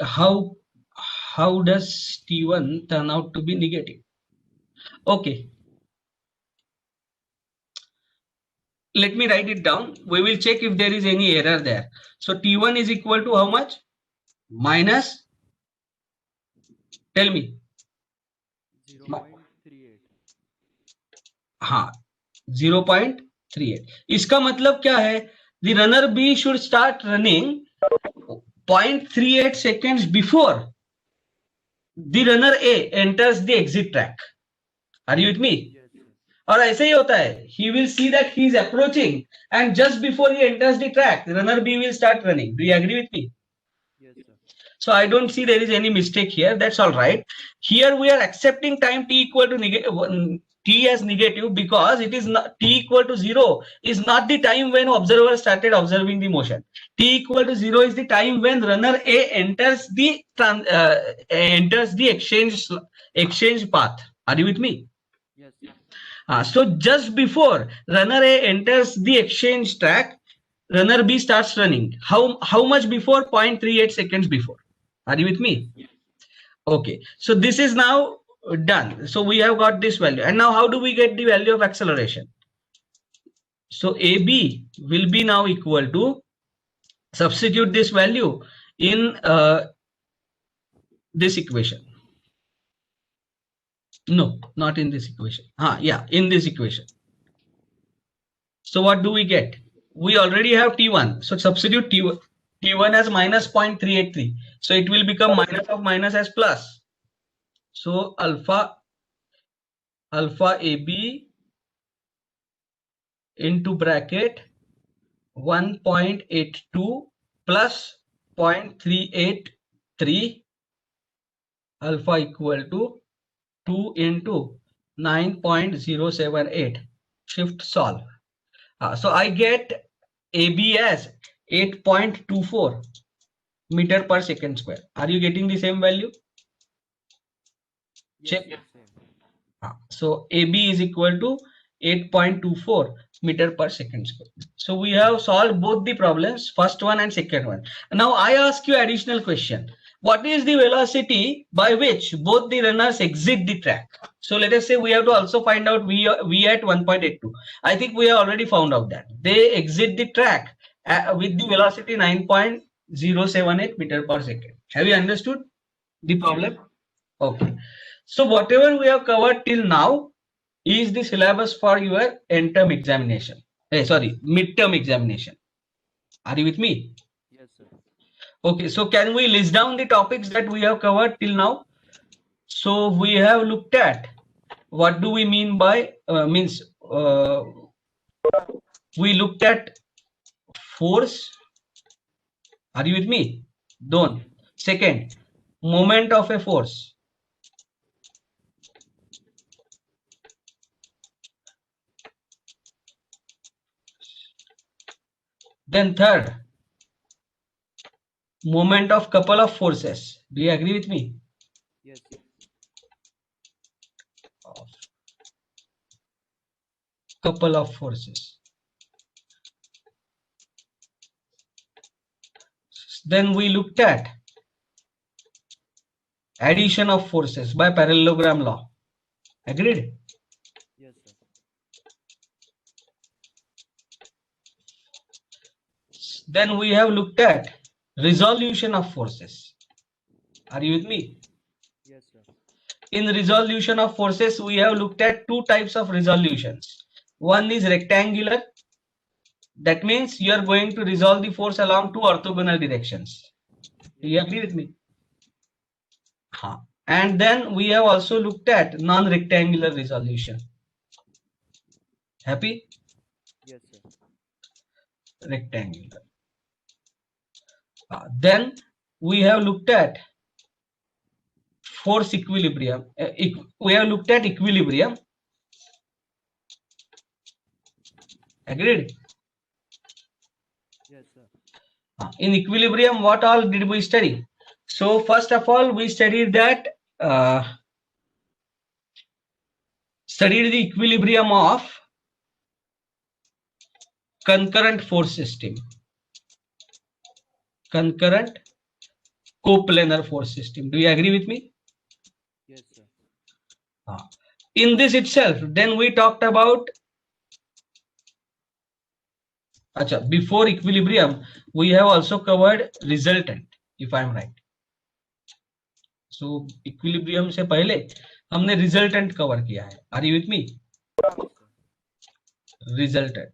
Speaker 1: How does T1 turn out to be negative? Okay, let me write it down. We will check if there is any error there. So T1 is equal to how much? Minus, tell me.
Speaker 3: 0.38.
Speaker 1: हाँ 0.38. इसका मतलब क्या है? The runner B should start running 0.38 seconds before the runner A enters the exit track. Are you with me?
Speaker 3: Yes, sir.
Speaker 1: और ऐसे ही होता है. He will see that he is approaching and just before he enters the track, the runner B will start running. Do you agree with me?
Speaker 3: Yes, sir.
Speaker 1: So I don't see there is any mistake here. That's all right. Here we are accepting time t equal to t as negative because it is not t equal to 0 is not the time when observer started observing the motion. T equal to 0 is the time when runner A enters the exchange path. Are you with me?
Speaker 3: Yes, sir.
Speaker 1: So just before runner A enters the exchange track, runner B starts running. How much before? 0.38 seconds before. Are you with me? Okay. So this is now done. So we have got this value. And now how do we get the value of acceleration? So AB will be now equal to, substitute this value in this equation. No, not in this equation. Yeah, in this equation. So what do we get? We already have T1. So substitute T1 as minus 0.383. So it will become minus of minus as plus. So alpha AB into bracket 1.82 plus 0.383 alpha equal to 2 into 9.078. Shift solve. So I get AB as 8.24 meter per second square. Are you getting the same value?
Speaker 3: Yes,
Speaker 1: Check.
Speaker 3: sir. Same.
Speaker 1: So AB is equal to 8.24 meter per second square. So we have solved both the problems, first one and second one. Now I ask you additional question. What is the velocity by which both the runners exit the track? So let us say we have to also find out V at 1.82. I think we have already found out that they exit the track with the velocity 9.078 meter per second. Have you understood the problem? Okay. So whatever we have covered till now is the syllabus for your end-term examination. Mid-term examination. Are you with me?
Speaker 3: Yes, sir.
Speaker 1: Okay, so can we list down the topics that we have covered till now? So we have looked at what do we mean by we looked at force. Are you with me? Don't. Second, moment of a force. Then third, moment of couple of forces. Do you agree with me?
Speaker 3: Yes, sir.
Speaker 1: Couple of forces. Then we looked at addition of forces by parallelogram law. Agreed?
Speaker 3: Yes, sir.
Speaker 1: Then we have looked at resolution of forces. Are you with me?
Speaker 3: Yes, sir.
Speaker 1: In resolution of forces, we have looked at two types of resolutions. One is rectangular. That means you are going to resolve the force along two orthogonal directions. Do you agree with me? And then we have also looked at non-rectangular resolution. Happy?
Speaker 3: Yes, sir.
Speaker 1: Rectangular. Then we have looked at force equilibrium. We have looked at equilibrium. Agreed?
Speaker 3: Yes, sir.
Speaker 1: In equilibrium, what all did we study? So first of all, we studied that studied the equilibrium of concurrent force system, concurrent coplanar force system. Do you agree with me?
Speaker 3: Yes, sir.
Speaker 1: In this itself, then we talked about before equilibrium, we have also covered resultant, if I am right. So equilibrium से पहले हमने resultant cover किया है. Are you with me?
Speaker 3: Yes, sir.
Speaker 1: Resultant.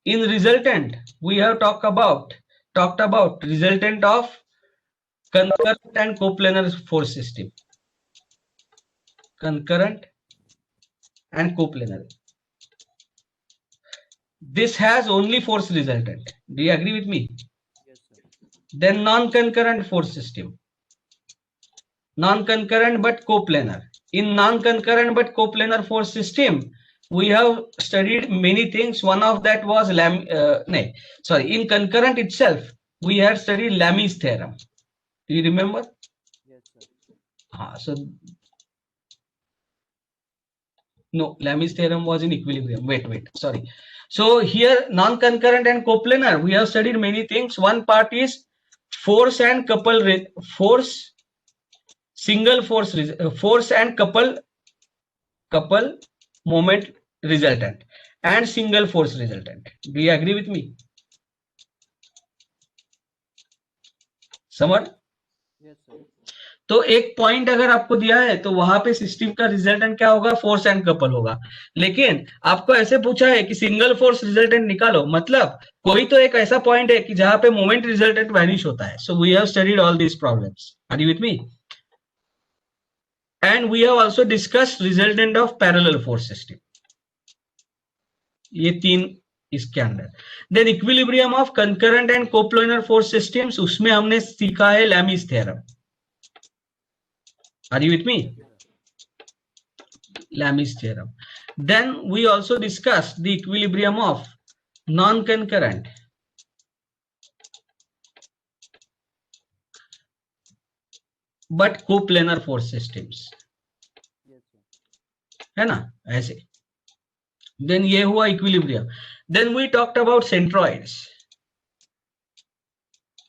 Speaker 1: In resultant, we have talked about resultant of concurrent and coplanar force system. Concurrent and coplanar. This has only force resultant. Do you agree with me?
Speaker 3: Yes, sir.
Speaker 1: Then non-concurrent force system. Non-concurrent but coplanar. In non-concurrent but coplanar force system, we have studied many things. One of that was in concurrent itself, we had studied Lami's theorem. Do you remember?
Speaker 3: Yes, sir.
Speaker 1: No, Lami's theorem was in equilibrium. Sorry. So here, non-concurrent and coplanar, we have studied many things. One part is force and force, single force, force and couple moment resultant, and single force resultant. Do you agree with me? समझ?
Speaker 3: Yes, sir.
Speaker 1: तो एक point अगर आपको दिया है तो वहां पे सिस्टम का रिजल्टेंट क्या होगा? फोर्स एंड कपल होगा. लेकिन आपको ऐसे पूछा है कि सिंगल फोर्स रिजल्टेंट निकालो, मतलब कोई तो एक ऐसा पॉइंट है कि जहां पे मोमेंट रिजल्टेंट वैनिश होता है. So we have studied all this problems. Are you with me? And we have also discussed resultant of parallel force system. ये तीन इसके अंदर. Then equilibrium of concurrent and coplanar force systems, उसमें हमने सीखा है Lami's theorem. Are you with me? Lami's theorem. Then we also discussed the equilibrium of non-concurrent but coplanar force systems.
Speaker 3: Yes, sir.
Speaker 1: है ना ऐसे. Then ये हुआ equilibrium. Then we talked about centroids.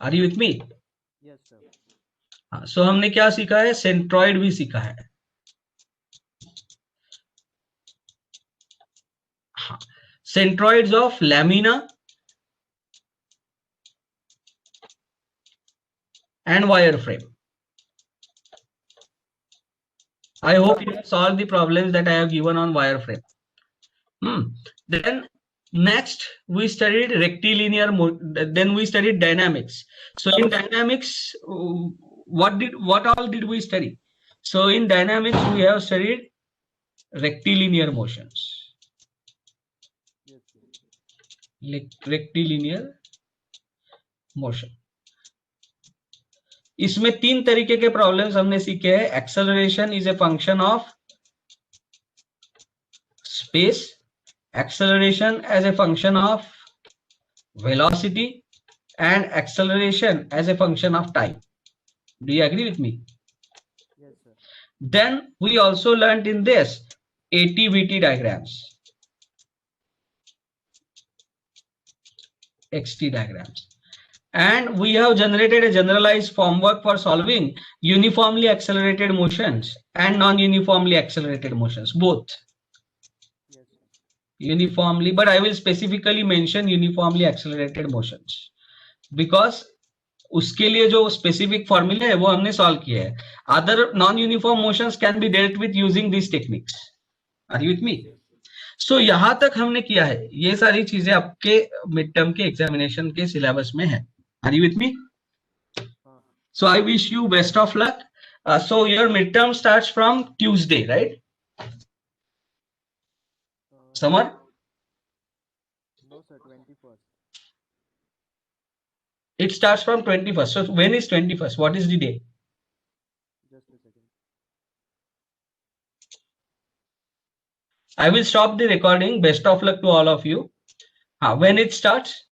Speaker 1: Are you with me?
Speaker 3: Yes, sir.
Speaker 1: हाँ, so हमने क्या सीखा है? सेंट्रॉइड भी सीखा है. हाँ, centroids of lamina and wireframe. I hope you have solved the problems that I have given on wireframe. Then next we studied rectilinear. Then we studied dynamics. So in dynamics, what all did we study? So in dynamics we have studied rectilinear motions.
Speaker 3: Yes, sir.
Speaker 1: Rectilinear motion. इसमें तीन तरीके के problems हमने सीखे हैं. Acceleration is a function of space, acceleration as a function of velocity, and acceleration as a function of time. Do you agree with me?
Speaker 3: Yes, sir.
Speaker 1: Then we also learned in this AT-VT diagrams, XT diagrams, and we have generated a generalized formwork for solving uniformly accelerated motions and non-uniformly accelerated motions, both.
Speaker 3: Yes, sir.
Speaker 1: Uniformly, but I will specifically mention uniformly accelerated motions because उसके लिए जो specific formula है वो हमने solve किया है. Other non uniform motions can be dealt with using this techniques. Are you with me? So यहां तक हमने किया है. ये सारी चीजें आपके मिड टर्म के एग्जामिनेशन के सिलेबस में है. Are you with me? So I wish you best of luck. So your mid term starts from Tuesday, right? समर?
Speaker 3: No, sir. 21st.
Speaker 1: It starts from 21st. So when is 21st? What is the day?
Speaker 3: Just a second.
Speaker 1: I will stop the recording. Best of luck to all of you. When it starts?